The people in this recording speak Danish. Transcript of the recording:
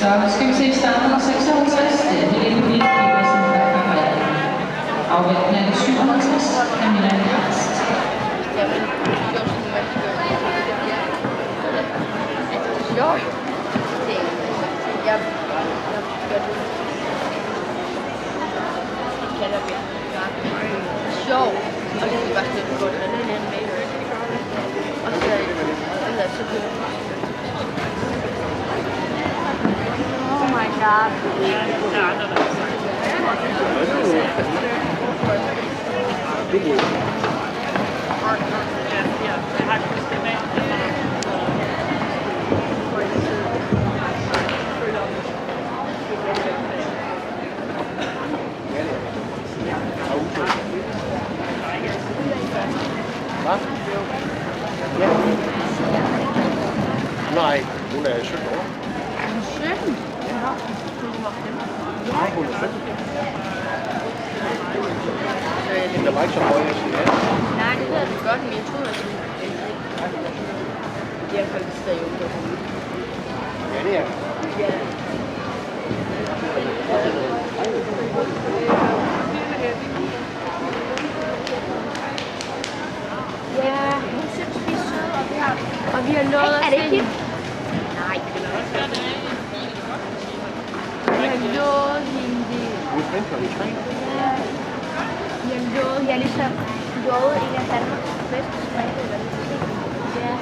Så skal vi se start nummer 56. Det er Helene Vildt-Petersen, der kommer af. Afventende er det 57. Camilla Karst. Jo. Jeg kender det. Sjov. Og det er bare sådan lidt godt. Og så ellers så bliver oh my god. Hvad? Ja. Nej, hun er 17 år. Er du 17? Ja. Nej, hun er 17. Der var ikke så høj at sige, ja. Nej, det ved du godt, men jeg tror, at det er faktisk stadig jo. Ja, det er. Ja. Ja, hun synes, vi er søde, og vi har lovet os. Er det ikke hende? Nej. Vi har lovet hende det. Du er spændt på de 3. Ja. Vi har lovet, jeg har ligesom lovet en af Danmarks bedste sprinter. Ja.